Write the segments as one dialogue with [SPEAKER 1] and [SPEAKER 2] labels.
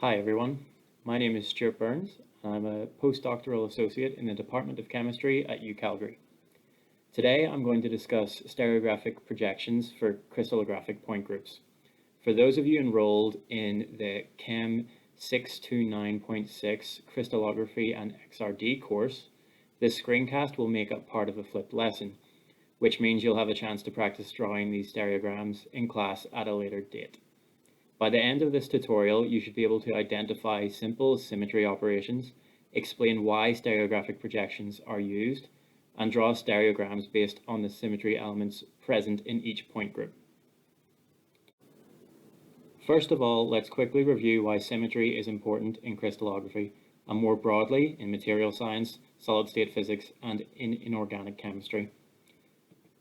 [SPEAKER 1] Hi everyone, my name is Stuart Burns and I'm a postdoctoral associate in the Department of Chemistry at UCalgary. Today I'm going to discuss stereographic projections for crystallographic point groups. For those of you enrolled in the Chem 629.6 Crystallography and XRD course, this screencast will make up part of a flipped lesson, which means you'll have a chance to practice drawing these stereograms in class at a later date. By the end of this tutorial, you should be able to identify simple symmetry operations, explain why stereographic projections are used, and draw stereograms based on the symmetry elements present in each point group. First of all, let's quickly review why symmetry is important in crystallography, and more broadly in material science, solid-state physics, and in inorganic chemistry.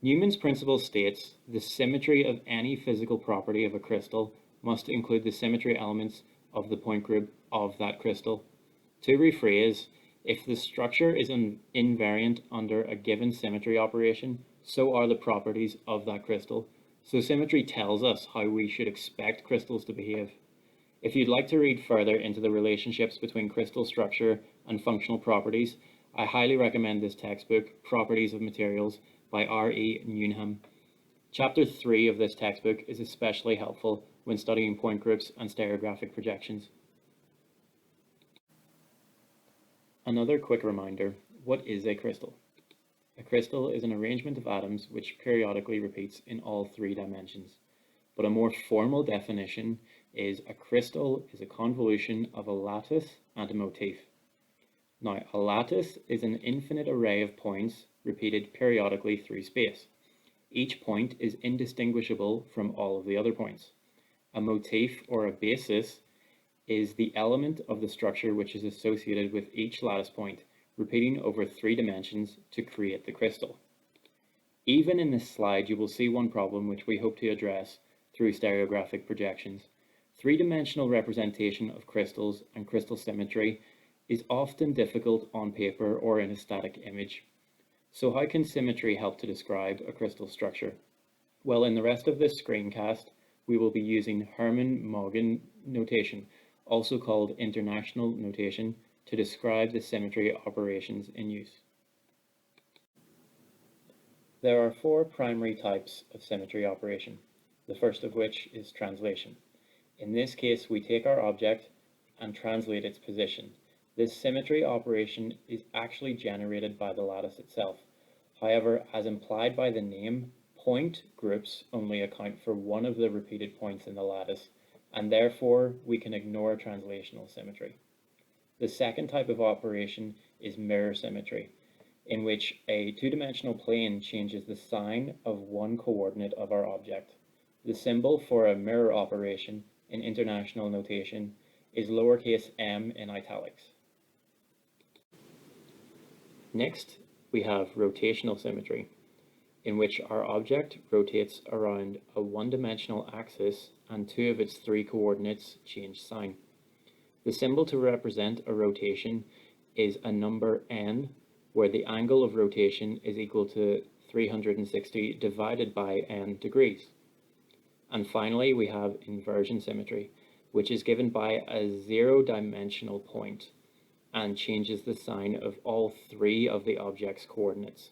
[SPEAKER 1] Newman's principle states the symmetry of any physical property of a crystal must include the symmetry elements of the point group of that crystal. To rephrase, if the structure is invariant under a given symmetry operation, so are the properties of that crystal. So symmetry tells us how we should expect crystals to behave. If you'd like to read further into the relationships between crystal structure and functional properties, I highly recommend this textbook, Properties of Materials, by R.E. Newnham. Chapter 3 of this textbook is especially helpful when studying point groups and stereographic projections. Another quick reminder, what is a crystal? A crystal is an arrangement of atoms which periodically repeats in all three dimensions. But a more formal definition is a crystal is a convolution of a lattice and a motif. Now, a lattice is an infinite array of points repeated periodically through space. Each point is indistinguishable from all of the other points. A motif, or a basis, is the element of the structure which is associated with each lattice point, repeating over three dimensions to create the crystal. Even in this slide, you will see one problem which we hope to address through stereographic projections. Three-dimensional representation of crystals and crystal symmetry is often difficult on paper or in a static image. So how can symmetry help to describe a crystal structure? Well, in the rest of this screencast, we will be using Hermann-Mauguin notation, also called international notation, to describe the symmetry operations in use. There are four primary types of symmetry operation, the first of which is translation. In this case, we take our object and translate its position. This symmetry operation is actually generated by the lattice itself. However, as implied by the name, point groups only account for one of the repeated points in the lattice, and therefore we can ignore translational symmetry. The second type of operation is mirror symmetry, in which a two-dimensional plane changes the sign of one coordinate of our object. The symbol for a mirror operation in international notation is lowercase m in italics. Next, we have rotational symmetry, in which our object rotates around a one-dimensional axis and two of its three coordinates change sign. The symbol to represent a rotation is a number n, where the angle of rotation is equal to 360 divided by n degrees. And finally, we have inversion symmetry, which is given by a zero-dimensional point and changes the sign of all three of the object's coordinates.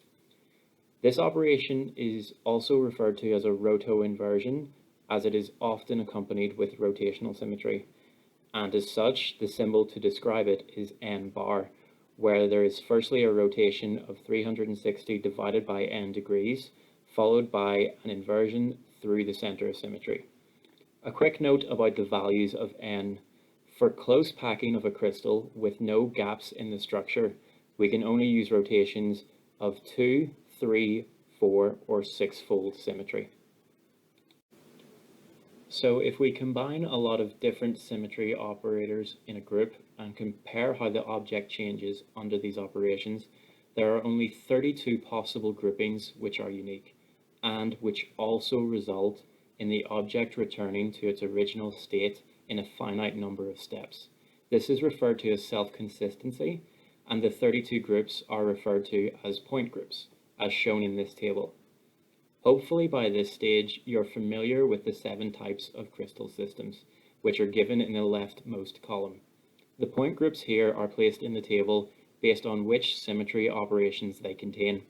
[SPEAKER 1] This operation is also referred to as a roto-inversion, as it is often accompanied with rotational symmetry. And as such, the symbol to describe it is n bar, where there is firstly a rotation of 360 divided by n degrees, followed by an inversion through the center of symmetry. A quick note about the values of n. For close packing of a crystal with no gaps in the structure, we can only use rotations of 2, 3, 4, or 6-fold symmetry. So if we combine a lot of different symmetry operators in a group and compare how the object changes under these operations, there are only 32 possible groupings which are unique, and which also result in the object returning to its original state in a finite number of steps. This is referred to as self-consistency, and the 32 groups are referred to as point groups, as shown in this table. Hopefully by this stage, you're familiar with the 7 types of crystal systems. which are given in the leftmost column. The point groups here are placed in the table based on which symmetry operations they contain.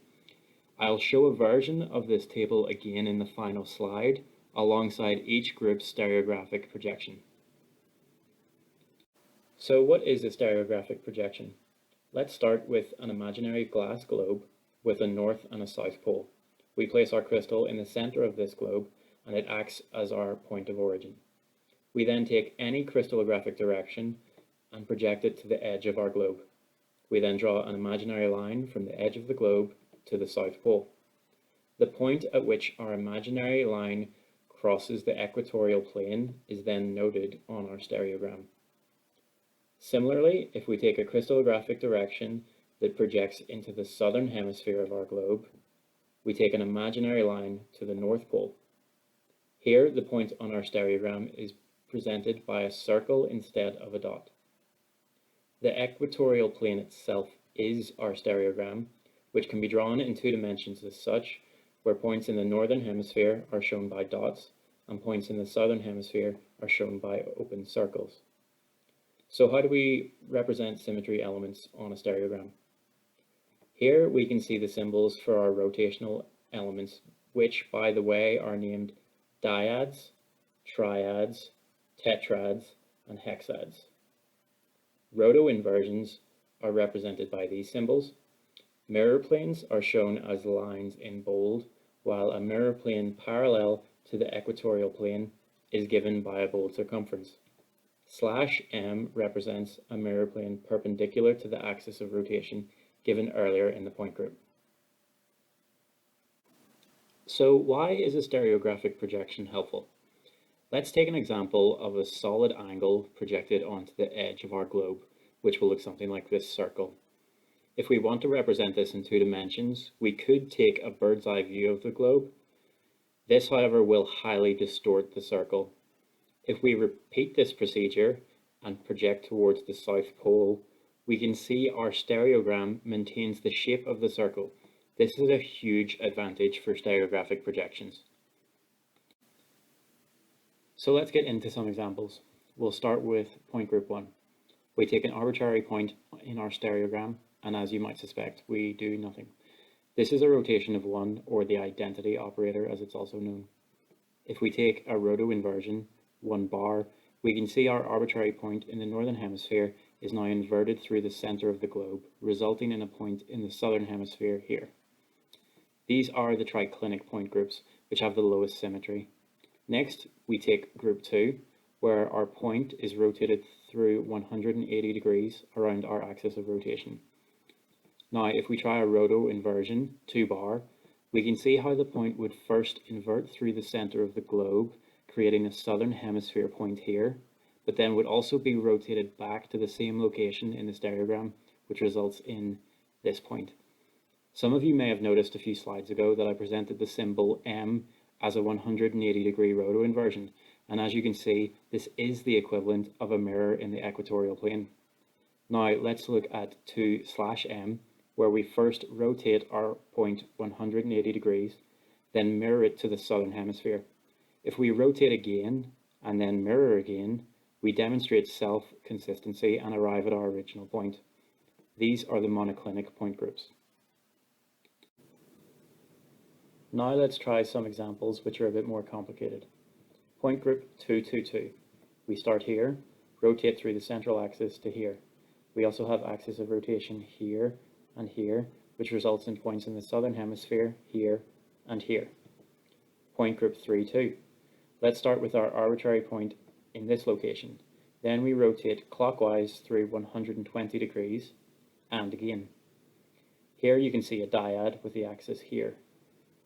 [SPEAKER 1] I'll show a version of this table again in the final slide, alongside each group's stereographic projection. So what is a stereographic projection? Let's start with an imaginary glass globe with a north and a south pole. We place our crystal in the center of this globe and it acts as our point of origin. We then take any crystallographic direction and project it to the edge of our globe. We then draw an imaginary line from the edge of the globe to the South Pole. The point at which our imaginary line crosses the equatorial plane is then noted on our stereogram. Similarly, if we take a crystallographic direction that projects into the southern hemisphere of our globe, we take an imaginary line to the North Pole. Here, the point on our stereogram is presented by a circle instead of a dot. The equatorial plane itself is our stereogram, which can be drawn in 2 dimensions as such, where points in the northern hemisphere are shown by dots and points in the southern hemisphere are shown by open circles. So how do we represent symmetry elements on a stereogram? Here we can see the symbols for our rotational elements, which, by the way, are named dyads, triads, tetrads, and hexads. Roto-inversions are represented by these symbols. Mirror planes are shown as lines in bold, while a mirror plane parallel to the equatorial plane is given by a bold circumference. /M represents a mirror plane perpendicular to the axis of rotation given earlier in the point group. So why is a stereographic projection helpful? Let's take an example of a solid angle projected onto the edge of our globe, which will look something like this circle. If we want to represent this in 2 dimensions, we could take a bird's eye view of the globe. This, however, will highly distort the circle. If we repeat this procedure and project towards the South Pole, we can see our stereogram maintains the shape of the circle. This is a huge advantage for stereographic projections. So let's get into some examples. We'll start with point group 1. We take an arbitrary point in our stereogram, and as you might suspect, we do nothing. This is a rotation of 1, or the identity operator as it's also known. If we take a roto-inversion, 1 bar, we can see our arbitrary point in the northern hemisphere is now inverted through the center of the globe, resulting in a point in the southern hemisphere here. These are the triclinic point groups, which have the lowest symmetry. Next, we take group 2, where our point is rotated through 180 degrees around our axis of rotation. Now, if we try a roto-inversion, 2 bar, we can see how the point would first invert through the center of the globe, creating a southern hemisphere point here, but then would also be rotated back to the same location in the stereogram, which results in this point. Some of you may have noticed a few slides ago that I presented the symbol M as a 180 degree roto-inversion, and as you can see, this is the equivalent of a mirror in the equatorial plane. Now let's look at 2/M, where we first rotate our point 180 degrees, then mirror it to the southern hemisphere. If we rotate again and then mirror again, we demonstrate self-consistency and arrive at our original point. These are the monoclinic point groups. Now let's try some examples which are a bit more complicated. Point group 222. We start here, rotate through the central axis to here. We also have axis of rotation here and here, which results in points in the southern hemisphere here and here. Point group 32. Let's start with our arbitrary point in this location. Then we rotate clockwise through 120 degrees and again. Here you can see a dyad with the axis here.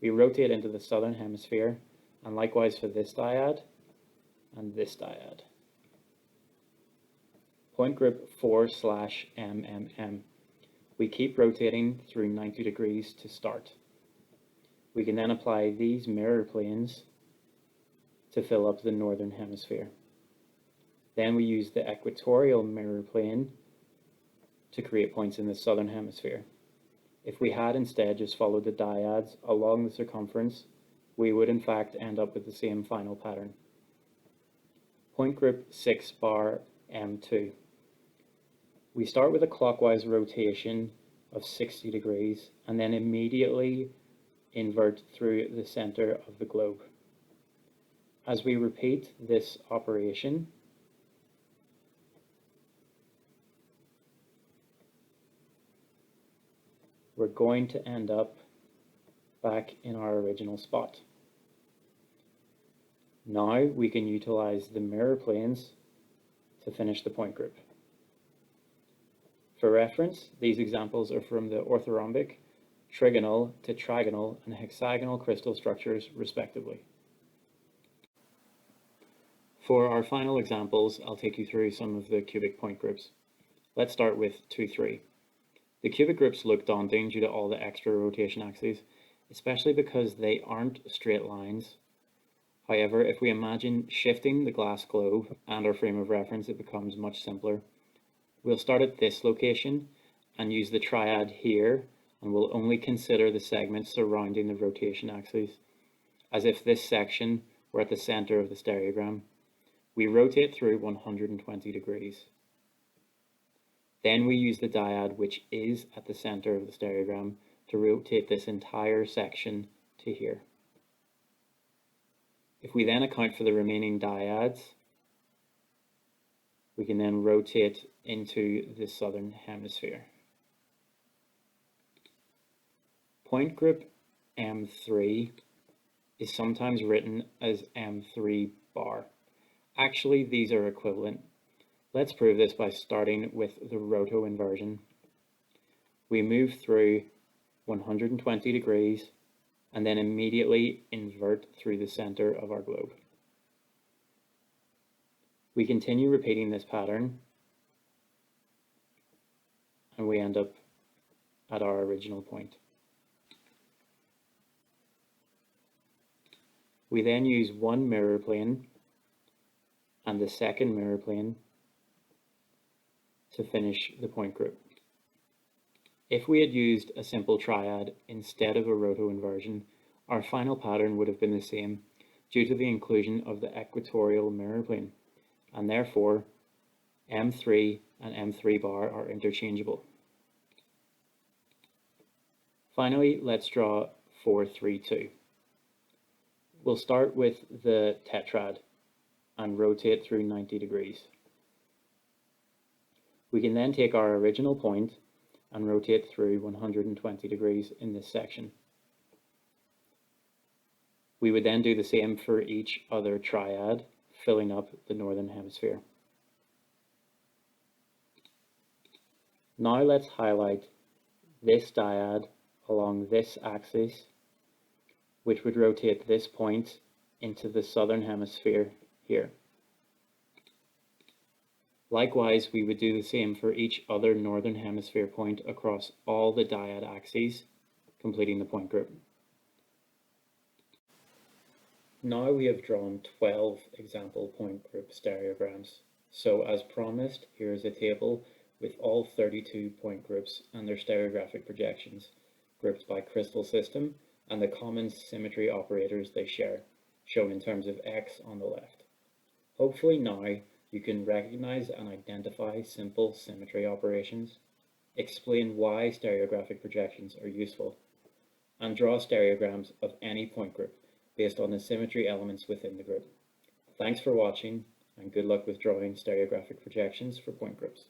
[SPEAKER 1] We rotate into the southern hemisphere, and likewise for this dyad and this dyad. Point group 4/MMM. We keep rotating through 90 degrees to start. We can then apply these mirror planes to fill up the northern hemisphere. Then we use the equatorial mirror plane to create points in the southern hemisphere. If we had instead just followed the dyads along the circumference, we would in fact end up with the same final pattern. Point group 6 bar M2. We start with a clockwise rotation of 60 degrees and then immediately invert through the center of the globe. As we repeat this operation, we're going to end up back in our original spot. Now we can utilize the mirror planes to finish the point group. For reference, these examples are from the orthorhombic, trigonal, tetragonal, and hexagonal crystal structures, respectively. For our final examples, I'll take you through some of the cubic point groups. Let's start with 2-3. The cubic groups look daunting due to all the extra rotation axes, especially because they aren't straight lines. However, if we imagine shifting the glass globe and our frame of reference, it becomes much simpler. We'll start at this location and use the triad here, and we'll only consider the segments surrounding the rotation axis, as if this section were at the center of the stereogram. We rotate through 120 degrees. Then we use the dyad, which is at the center of the stereogram, to rotate this entire section to here. If we then account for the remaining dyads, we can then rotate into the southern hemisphere. Point group M3 is sometimes written as M3 bar. Actually, these are equivalent. Let's prove this by starting with the roto inversion. We move through 120 degrees and then immediately invert through the center of our globe. We continue repeating this pattern and we end up at our original point. We then use one mirror plane and the second mirror plane to finish the point group. If we had used a simple triad instead of a roto inversion, our final pattern would have been the same due to the inclusion of the equatorial mirror plane, and therefore M3 and M3 bar are interchangeable. Finally, let's draw 4-3-2. We'll start with the tetrad and rotate through 90 degrees. We can then take our original point and rotate through 120 degrees in this section. We would then do the same for each other triad, filling up the northern hemisphere. Now let's highlight this dyad along this axis, which would rotate this point into the southern hemisphere here. Likewise, we would do the same for each other northern hemisphere point across all the dyad axes, completing the point group. Now we have drawn 12 example point group stereograms. So as promised, here is a table with all 32 point groups and their stereographic projections, grouped by crystal system and the common symmetry operators they share, shown in terms of X on the left. Hopefully now you can recognize and identify simple symmetry operations, explain why stereographic projections are useful, and draw stereograms of any point group based on the symmetry elements within the group. Thanks for watching, and good luck with drawing stereographic projections for point groups.